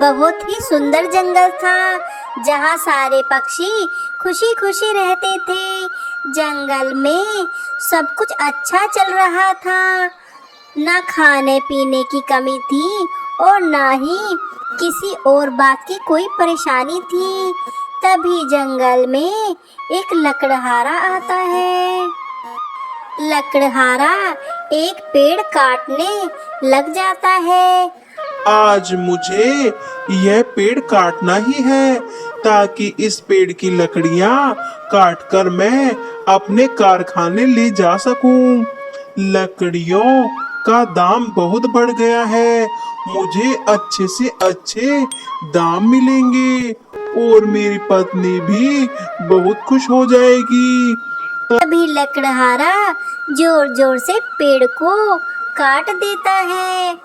बहुत ही सुंदर जंगल था जहाँ सारे पक्षी खुशी खुशी रहते थे। जंगल में सब कुछ अच्छा चल रहा था, ना खाने पीने की कमी थी और ना ही किसी और बात की कोई परेशानी थी। तभी जंगल में एक लकड़हारा आता है। लकड़हारा एक पेड़ काटने लग जाता है। आज मुझे यह पेड़ काटना ही है ताकि इस पेड़ की लकड़ियां काटकर मैं अपने कारखाने ले जा सकूं। लकड़ियों का दाम बहुत बढ़ गया है, मुझे अच्छे से अच्छे दाम मिलेंगे और मेरी पत्नी भी बहुत खुश हो जाएगी। तभी लकड़हारा जोर जोर से पेड़ को काट देता है।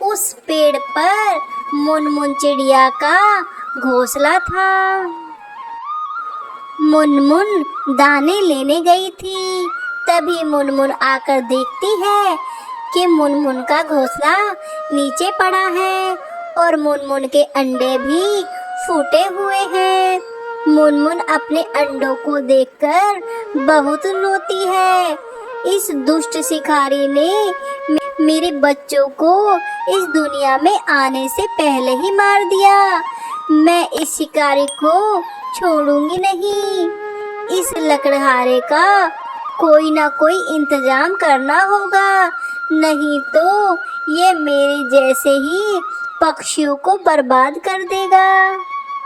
उस पेड़ पर मुनमुन चिड़िया का घोंसला था। मुनमुन दाने लेने गई थी। तभी मुनमुन आकर देखती है कि मुनमुन का घोंसला नीचे पड़ा है और मुनमुन के अंडे भी फूटे हुए हैं। मुनमुन अपने अंडों को देखकर बहुत रोती है। इस दुष्ट शिकारी ने मेरे बच्चों को इस दुनिया में आने से पहले ही मार दिया। मैं इस शिकारी को छोड़ूंगी नहीं। इस लकड़हारे का कोई ना कोई इंतजाम करना होगा, नहीं तो ये मेरे जैसे ही पक्षियों को बर्बाद कर देगा।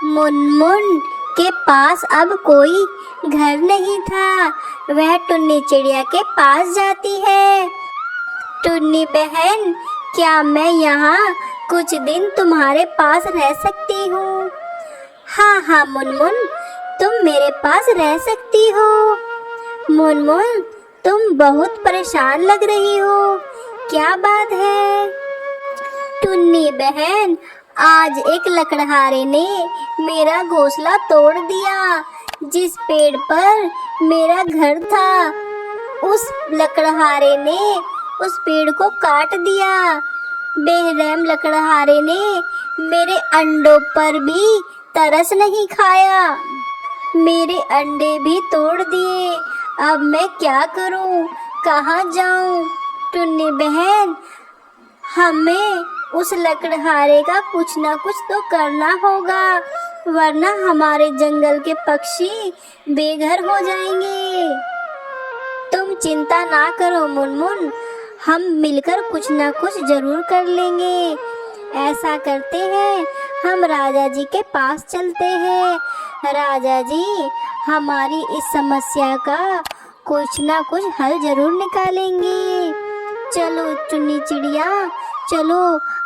मुनमुन के पास अब कोई घर नहीं था। वह टुन्नी चिड़िया के पास जाती है। टुन्नी बहन, क्या मैं यहाँ कुछ दिन तुम्हारे पास रह सकती हूँ? हाँ हाँ मुनमुन, तुम मेरे पास रह सकती हो। मुनमुन, तुम बहुत परेशान लग रही हो, क्या बात है? टुन्नी बहन, आज एक लकड़हारे ने मेरा घोंसला तोड़ दिया। जिस पेड़ पर मेरा घर था, उस लकड़हारे ने उस पेड़ को काट दिया। बेरहम लकड़हारे ने मेरे अंडों पर भी तरस नहीं खाया, मेरे अंडे भी तोड़ दिए। अब मैं क्या करूं, कहाँ जाऊं? टुन्नी बहन, हमें उस लकड़हारे का कुछ ना कुछ तो करना होगा, वरना हमारे जंगल के पक्षी बेघर हो जाएंगे। तुम चिंता ना करो मुनमुन, हम मिलकर कुछ ना कुछ जरूर कर लेंगे। ऐसा करते हैं, हम राजा जी के पास चलते हैं। राजा जी हमारी इस समस्या का कुछ ना कुछ हल जरूर निकालेंगे। चलो टुन्नी चिड़िया, चलो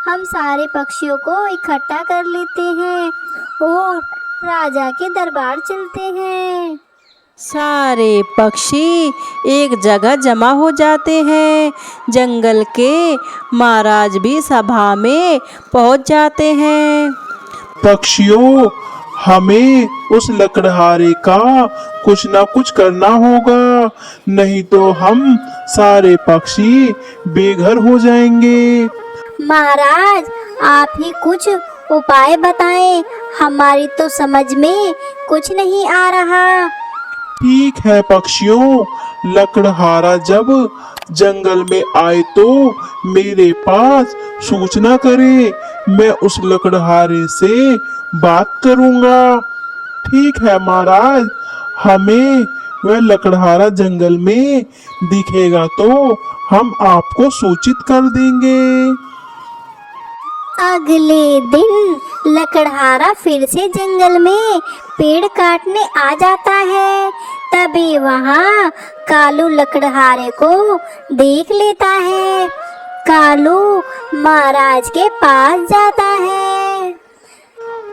हम सारे पक्षियों को इकट्ठा कर लेते हैं और राजा के दरबार चलते हैं। सारे पक्षी एक जगह जमा हो जाते हैं। जंगल के महाराज भी सभा में पहुंच जाते हैं। पक्षियों, हमें उस लकड़हारे का कुछ ना कुछ करना होगा, नहीं तो हम सारे पक्षी बेघर हो जाएंगे। महाराज, आप ही कुछ उपाय बताएं, हमारी तो समझ में कुछ नहीं आ रहा। ठीक है पक्षियों, लकड़हारा जब जंगल में आए तो मेरे पास सूचना करे, मैं उस लकड़हारे से बात करूंगा। ठीक है महाराज, हमें वह लकड़हारा जंगल में दिखेगा तो हम आपको सूचित कर देंगे। अगले दिन लकड़हारा फिर से जंगल में पेड़ काटने आ जाता है। तभी वहाँ कालू लकड़हारे को देख लेता है। कालू महाराज के पास जाता है।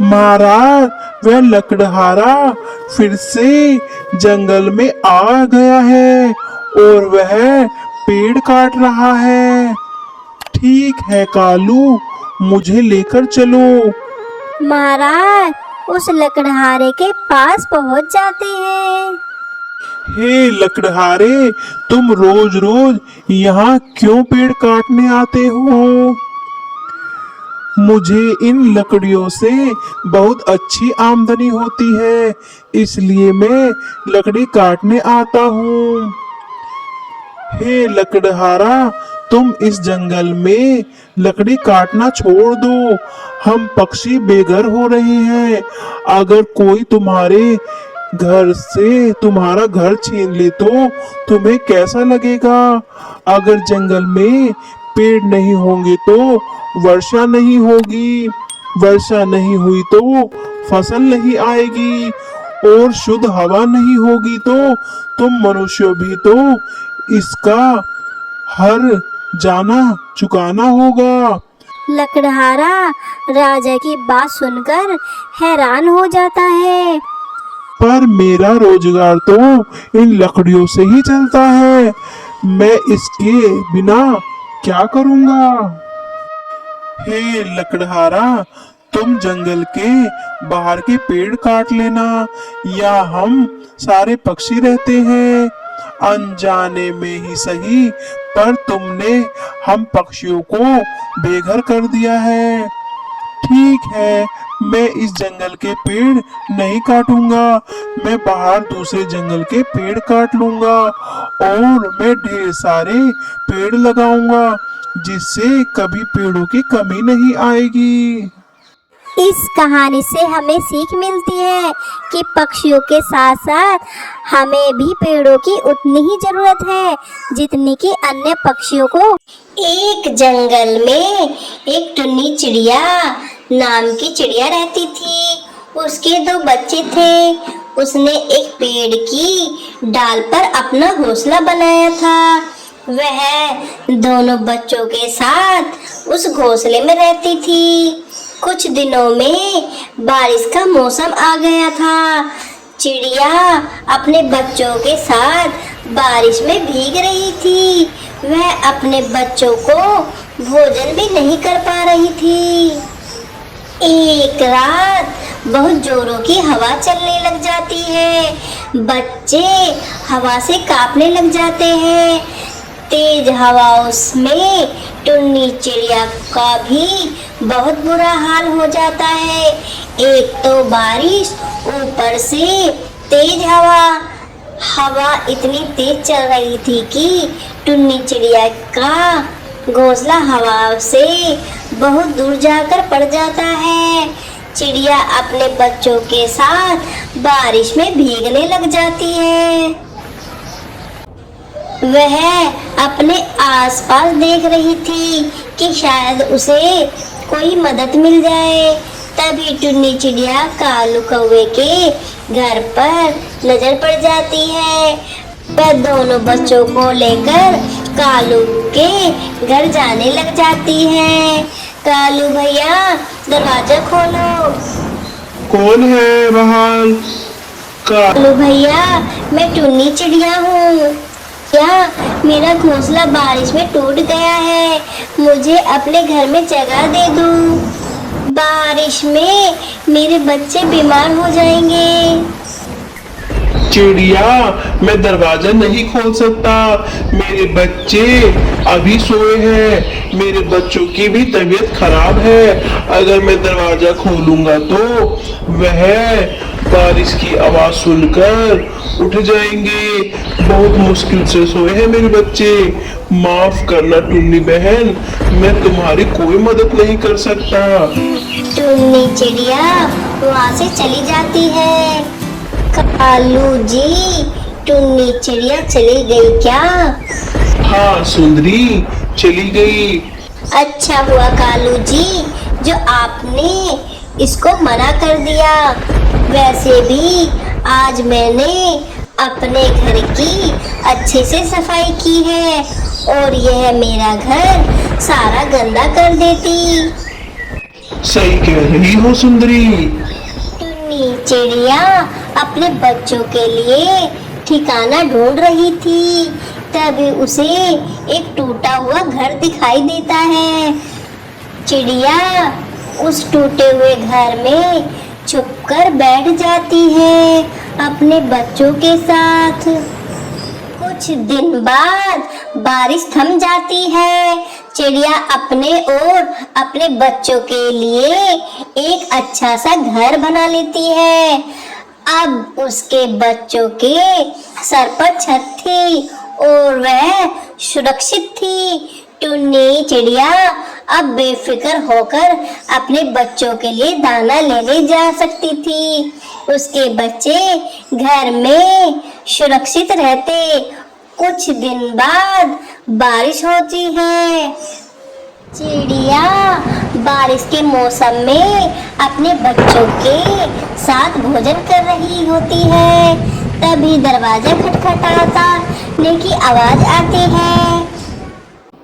महाराज, वह लकड़हारा फिर से जंगल में आ गया है और वह पेड़ काट रहा है। ठीक है कालू, मुझे लेकर चलो। महाराज उस लकड़हारे के पास पहुंच जाते हैं। हे लकड़हारे, तुम रोज रोज यहाँ क्यों पेड़ काटने आते हो? मुझे इन लकड़ियों से बहुत अच्छी आमदनी होती है, इसलिए मैं लकड़ी काटने आता हूँ। हे लकड़हारा, तुम इस जंगल में लकड़ी काटना छोड़ दो। हम पक्षी बेघर हो रहे हैं। अगर कोई तुम्हारे घर से तुम्हारा घर छीन ले तो तुम्हें कैसा लगेगा? अगर जंगल में पेड़ नहीं होंगे तो वर्षा नहीं होगी, वर्षा नहीं हुई तो फसल नहीं आएगी, और शुद्ध हवा नहीं होगी तो तुम मनुष्य भी तो इसका हर जाना चुकाना होगा। लकड़हारा राजा की बात सुनकर हैरान हो जाता है। पर मेरा रोजगार तो इन लकड़ियों से ही चलता है, मैं इसके बिना क्या करूंगा? हे लकड़हारा, तुम जंगल के बाहर के पेड़ काट लेना, या हम सारे पक्षी रहते हैं। अनजाने में ही सही, पर तुमने हम पक्षियों को बेघर कर दिया है। ठीक है, मैं इस जंगल के पेड़ नहीं काटूंगा, मैं बाहर दूसरे जंगल के पेड़ काट लूंगा, और मैं ढेर सारे पेड़ लगाऊंगा, जिससे कभी पेड़ों की कमी नहीं आएगी। इस कहानी से हमें सीख मिलती है कि पक्षियों के साथ साथ हमें भी पेड़ों की उतनी ही जरूरत है जितनी कि अन्य पक्षियों को। एक जंगल में एक टुन्नी चिड़िया नाम की चिड़िया रहती थी। उसके 2 बच्चे थे। उसने एक पेड़ की डाल पर अपना घोंसला बनाया था। वह दोनों बच्चों के साथ उस घोंसले में रहती थी। कुछ दिनों में बारिश का मौसम आ गया था। चिड़िया अपने बच्चों के साथ बारिश में भीग रही थी। वह अपने बच्चों को भोजन भी नहीं कर पा रही थी। एक रात बहुत जोरों की हवा चलने लग जाती है। बच्चे हवा से कांपने लग जाते हैं। तेज हवाओं में टुन्नी चिड़िया का भी बहुत बुरा हाल हो जाता है। एक तो बारिश, ऊपर से तेज हवा इतनी तेज चल रही थी कि टुन्नी चिड़िया का घोंसला हवा से बहुत दूर जाकर पड़ जाता है। चिड़िया अपने बच्चों के साथ बारिश में भीगने लग जाती है। वह अपने आसपास देख रही थी कि शायद उसे कोई मदद मिल जाए। तभी टुन्नी चिड़िया कालू कौवे के घर पर नजर पड़ जाती है। वह दोनों बच्चों को लेकर कालू के घर जाने लग जाती है। कालू भैया, दरवाजा खोलो। कौन है बाहर? कालू भैया, मैं टुन्नी चिड़िया हूँ। क्या मेरा घोंसला बारिश में टूट गया है, मुझे अपने घर में जगह दे दो। बारिश में मेरे बच्चे बीमार हो जाएंगे। चिड़िया, मैं दरवाजा नहीं खोल सकता, मेरे बच्चे अभी सोए हैं, मेरे बच्चों की भी तबीयत खराब है। अगर मैं दरवाजा खोलूंगा तो वह बारिश की आवाज सुनकर उठ जाएंगे। बहुत मुश्किल से सोए हैं मेरे बच्चे, माफ करना टुन्नी बहन, मैं तुम्हारी कोई मदद नहीं कर सकता। टुन्नी चिड़िया वहाँ से चली जाती है। कालू जी, टुन्नी चिड़िया चली गई क्या? हाँ सुंदरी, चली गई। अच्छा हुआ कालू जी जो आपने इसको मना कर दिया। वैसे भी आज मैंने अपने घर की अच्छे से सफाई की है और यह मेरा घर सारा गंदा कर देती। सही कह रही हो सुंदरी। टुन्नी चिड़िया अपने बच्चों के लिए ठिकाना ढूंढ रही थी। तभी उसे एक टूटा हुआ घर दिखाई देता है। चिड़िया उस टूटे हुए घर में छुपकर बैठ जाती है अपने बच्चों के साथ। कुछ कुछ दिन बाद बारिश थम जाती है। चिड़िया अपने और अपने बच्चों के लिए एक अच्छा सा घर बना लेती है। अब उसके बच्चों के सर पर छत थी और वह सुरक्षित थी। टुन्नी चिड़िया अब बेफिक्र होकर अपने बच्चों के लिए दाना लेने जा सकती थी। उसके बच्चे घर में सुरक्षित रहते। कुछ दिन बाद बारिश होती है। चिड़िया बारिश के मौसम में अपने बच्चों के साथ भोजन कर रही होती है। तभी दरवाजा खटखटाने की आवाज आती है।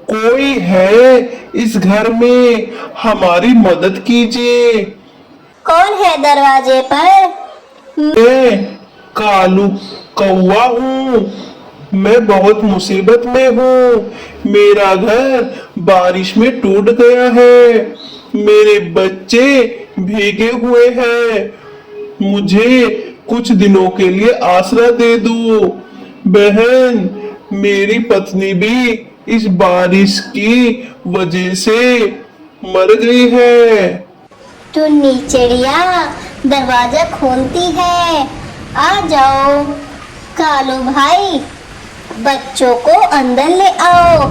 कोई है इस घर में, हमारी मदद कीजिए। कौन है दरवाजे पर? मैं कालू कौवा हूँ। मैं बहुत मुसीबत में हूँ। मेरा घर बारिश में टूट गया है। मेरे बच्चे भीगे हुए हैं। मुझे कुछ दिनों के लिए आसरा दे दो। बहन, मेरी पत्नी भी इस बारिश की वजह से मर गई है। टुन्नी चिड़िया दरवाजा खोलती है। आ जाओ कालू भाई, बच्चों को अंदर ले आओ।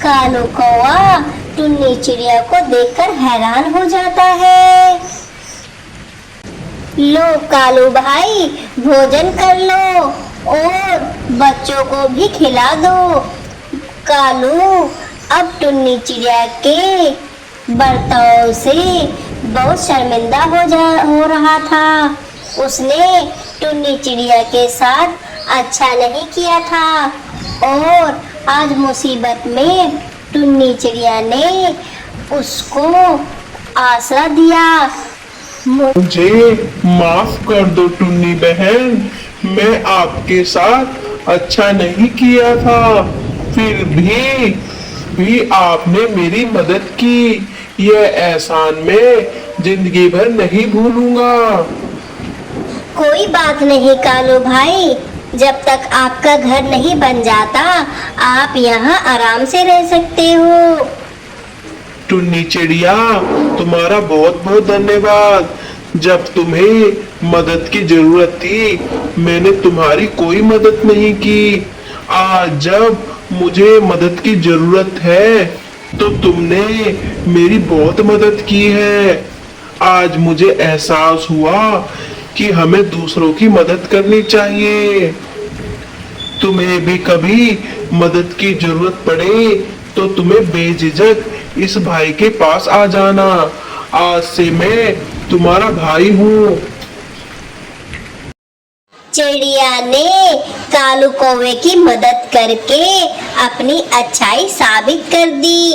कालू कौवा टुन्नी चिड़िया को देखकर हैरान हो जाता है। लो कालू भाई, भोजन कर लो और बच्चों को भी खिला दो। कालू अब टुन्नी चिड़िया के बर्ताव से बहुत शर्मिंदा हो रहा था। उसने टुन्नी चिड़िया के साथ अच्छा नहीं किया था और आज मुसीबत में टुन्नी चिड़िया ने उसको आसरा दिया। मुझे माफ कर दो टुन्नी बहन, मैं आपके साथ अच्छा नहीं किया था। फिर भी आपने मेरी मदद की। यह एहसान मैं जिंदगी भर नहीं भूलूंगा। कोई बात नहीं कालू भाई, जब तक आपका घर नहीं बन जाता आप यहाँ आराम से रह सकते हो। टुन्नी चिड़िया, तुम्हारा बहुत बहुत धन्यवाद। जब तुम्हें मदद की जरूरत थी मैंने तुम्हारी कोई मदद नहीं की। आज जब मुझे मदद की जरूरत है तो तुमने मेरी बहुत मदद की है। आज मुझे एहसास हुआ कि हमें दूसरों की मदद करनी चाहिए। तुम्हें भी कभी मदद की जरूरत पड़े तो तुम्हें बेझिझक इस भाई के पास आ जाना। आज से मैं तुम्हारा भाई हूँ। चिड़िया ने कालू कौवे की मदद करके अपनी अच्छाई साबित कर दी।